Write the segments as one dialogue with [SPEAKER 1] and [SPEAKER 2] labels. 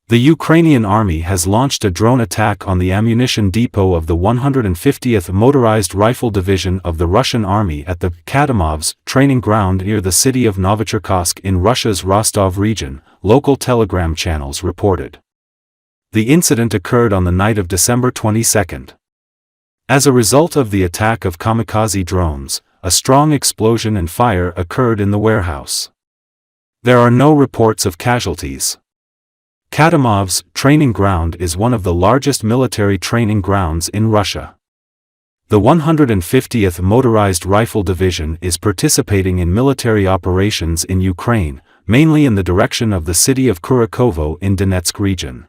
[SPEAKER 1] The Ukrainian army has launched a drone attack on the ammunition depot of the 150th Motorized Rifle Division of the Russian Army at the Kadimov's training ground near the city of Novocherkassk in Russia's Rostov region, local telegram channels reported. The incident occurred on the night of December 22. As a result of the attack of kamikaze drones, a strong explosion and fire occurred in the warehouse. There are no reports of casualties. Kadimov's training ground is one of the largest military training grounds in Russia. The 150th Motorized Rifle Division is participating in military operations in Ukraine, mainly in the direction of the city of Kurakovo in Donetsk region.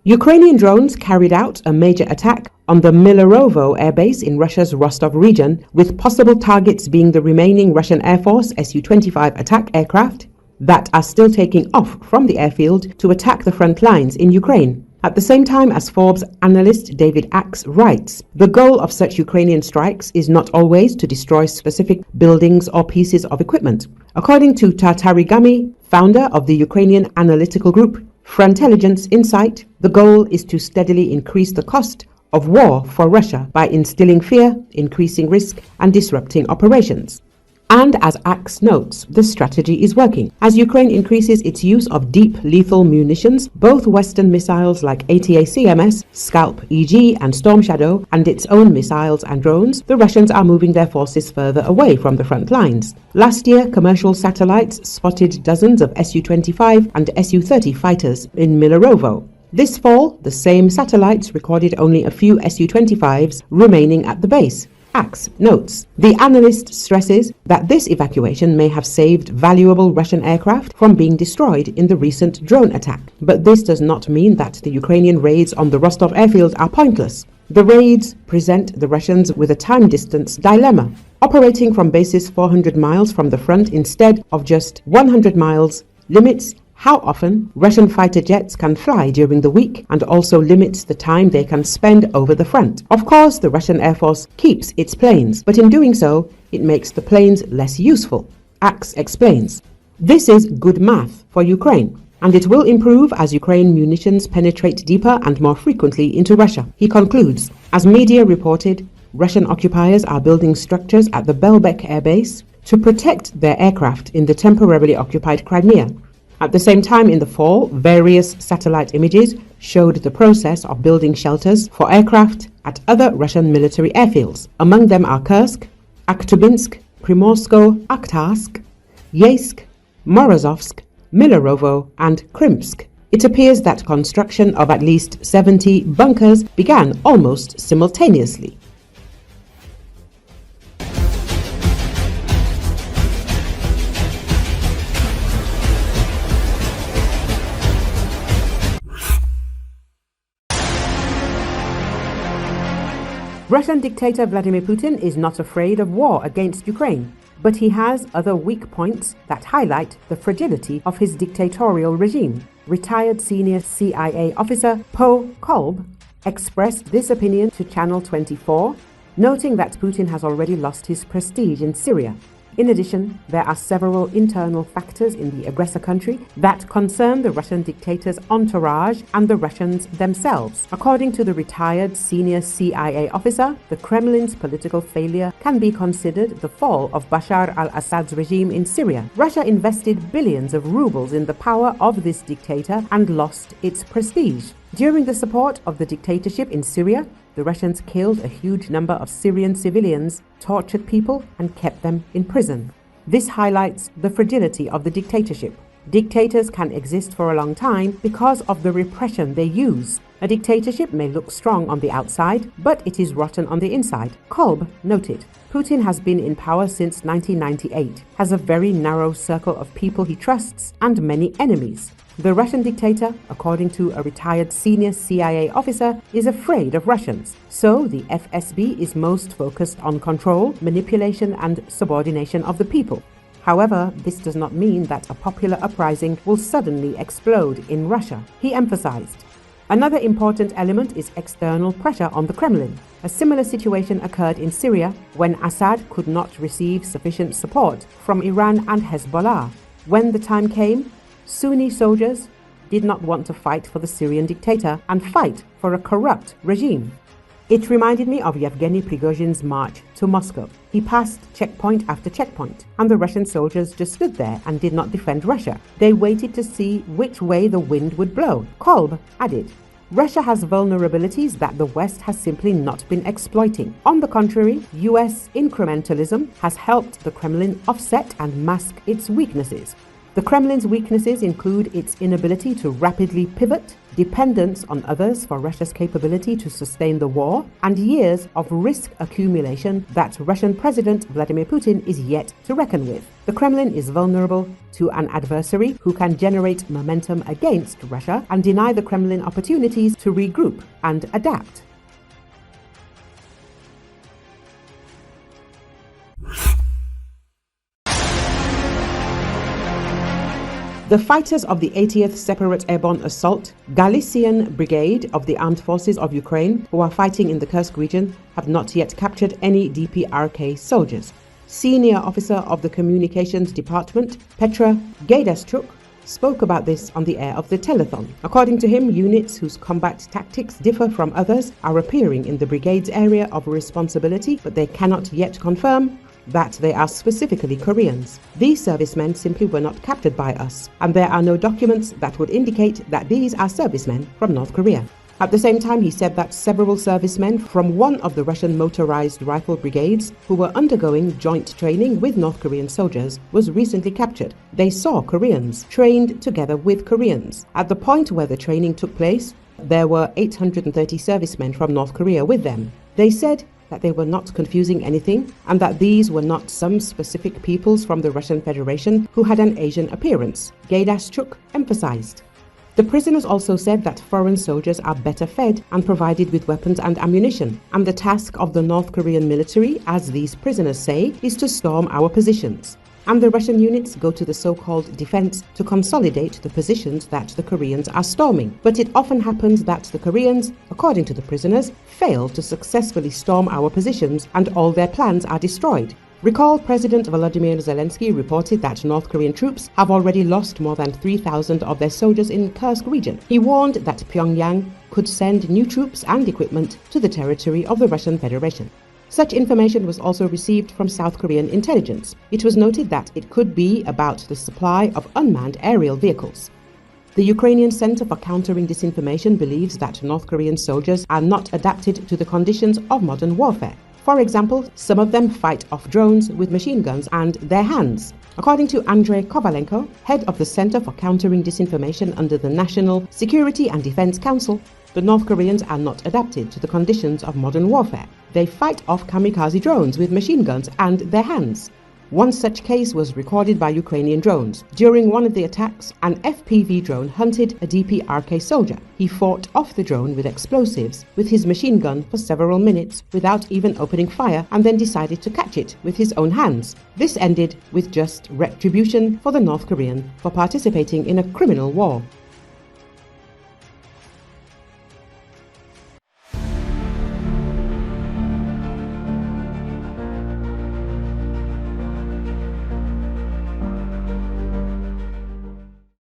[SPEAKER 2] Ukrainian drones carried out a major attack on the Milerovo airbase in Russia's Rostov region, with possible targets being the remaining Russian Air Force Su-25 attack aircraft that are still taking off from the airfield to attack the front lines in Ukraine. At the same time, as Forbes analyst David Axe writes, the goal of such Ukrainian strikes is not always to destroy specific buildings or pieces of equipment. According to Tatarigami, founder of the Ukrainian analytical group Frontelligence Insight, the goal is to steadily increase the cost of war for Russia by instilling fear, increasing risk, and disrupting operations. And as Axe notes, the strategy is working. As Ukraine increases its use of deep lethal munitions, both Western missiles like ATACMS, Scalp EG, and Storm Shadow, and its own missiles and drones, the Russians are moving their forces further away from the front lines. Last year, commercial satellites spotted dozens of Su-25 and Su-30 fighters in Milerovo. This fall, the same satellites recorded only a few Su-25s remaining at the base. Axe notes, the analyst stresses that this evacuation may have saved valuable Russian aircraft from being destroyed in the recent drone attack. But this does not mean that the Ukrainian raids on the Rostov airfield are pointless. The raids present the Russians with a time distance dilemma. Operating from bases 400 miles from the front instead of just 100 miles limits how often Russian fighter jets can fly during the week and also limits the time they can spend over the front. Of course, the Russian Air Force keeps its planes, but in doing so, it makes the planes less useful. Axe explains. This is good math for Ukraine, and it will improve as Ukraine munitions penetrate deeper and more frequently into Russia. He concludes, as media reported, Russian occupiers are building structures at the Belbek Air Base to protect their aircraft in the temporarily occupied Crimea. At the same time, in the fall, various satellite images showed the process of building shelters for aircraft at other Russian military airfields. Among them are Kursk, Akhtubinsk, Primorsko-Akhtarsk, Yeysk, Morozovsk, Milerovo, and Krimsk. It appears that construction of at least 70 bunkers began almost simultaneously. Russian dictator Vladimir Putin is not afraid of war against Ukraine, but he has other weak points that highlight the fragility of his dictatorial regime. Retired senior CIA officer Po Kolb expressed this opinion to Channel 24, noting that Putin has already lost his prestige in Syria. In addition, there are several internal factors in the aggressor country that concern the Russian dictator's entourage and the Russians themselves. According to the retired senior CIA officer, the Kremlin's political failure can be considered the fall of Bashar al-Assad's regime in Syria. Russia invested billions of rubles in the power of this dictator and lost its prestige. During the support of the dictatorship in Syria, the Russians killed a huge number of Syrian civilians, tortured people, and kept them in prison. This highlights the fragility of the dictatorship. Dictators can exist for a long time because of the repression they use. A dictatorship may look strong on the outside, but it is rotten on the inside. Kolb noted. Putin has been in power since 1998, has a very narrow circle of people he trusts, and many enemies. The Russian dictator, according to a retired senior CIA officer, is afraid of Russians. So the FSB is most focused on control, manipulation, and subordination of the people. However, this does not mean that a popular uprising will suddenly explode in Russia, he emphasized. Another important element is external pressure on the Kremlin. A similar situation occurred in Syria when Assad could not receive sufficient support from Iran and Hezbollah. When the time came, Sunni soldiers did not want to fight for the Syrian dictator and fight for a corrupt regime. It reminded me of Yevgeny Prigozhin's march to Moscow. He passed checkpoint after checkpoint, and the Russian soldiers just stood there and did not defend Russia. They waited to see which way the wind would blow. Kolb added, Russia has vulnerabilities that the West has simply not been exploiting. On the contrary, US incrementalism has helped the Kremlin offset and mask its weaknesses. The Kremlin's weaknesses include its inability to rapidly pivot, dependence on others for Russia's capability to sustain the war, and years of risk accumulation that Russian President Vladimir Putin is yet to reckon with. The Kremlin is vulnerable to an adversary who can generate momentum against Russia and deny the Kremlin opportunities to regroup and adapt. The fighters of the 80th Separate Airborne Assault Galician Brigade of the Armed Forces of Ukraine, who are fighting in the Kursk region, have not yet captured any DPRK soldiers. Senior officer of the Communications Department, Petra Gaidaschuk, spoke about this on the air of the telethon. According to him, units whose combat tactics differ from others are appearing in the brigade's area of responsibility, but they cannot yet confirm that they are specifically Koreans. These servicemen simply were not captured by us, and there are no documents that would indicate that these are servicemen from North Korea. At the same time, he said that several servicemen from one of the Russian motorized rifle brigades who were undergoing joint training with North Korean soldiers was recently captured. They saw Koreans, trained together with Koreans. At the point where the training took place, there were 830 servicemen from North Korea with them. They said that they were not confusing anything and that these were not some specific peoples from the Russian Federation who had an Asian appearance, Gaidaschuk emphasized. The prisoners also said that foreign soldiers are better fed and provided with weapons and ammunition, and the task of the North Korean military, as these prisoners say, is to storm our positions. And the Russian units go to the so-called defense to consolidate the positions that the Koreans are storming. But it often happens that the Koreans, according to the prisoners, fail to successfully storm our positions and all their plans are destroyed. Recall President Volodymyr Zelenski reported that North Korean troops have already lost more than 3,000 of their soldiers in Kursk region. He warned that Pyongyang could send new troops and equipment to the territory of the Russian Federation. Such information was also received from South Korean intelligence. It was noted that it could be about the supply of unmanned aerial vehicles. The Ukrainian Center for Countering Disinformation believes that North Korean soldiers are not adapted to the conditions of modern warfare. For example, some of them fight off drones with machine guns and their hands. According to Andrei Kovalenko, head of the Center for Countering Disinformation under the National Security and Defense Council, the North Koreans are not adapted to the conditions of modern warfare. They fight off kamikaze drones with machine guns and their hands. One such case was recorded by Ukrainian drones. During one of the attacks, an FPV drone hunted a DPRK soldier. He fought off the drone with explosives with his machine gun for several minutes without even opening fire, and then decided to catch it with his own hands. This ended with just retribution for the North Korean for participating in a criminal war.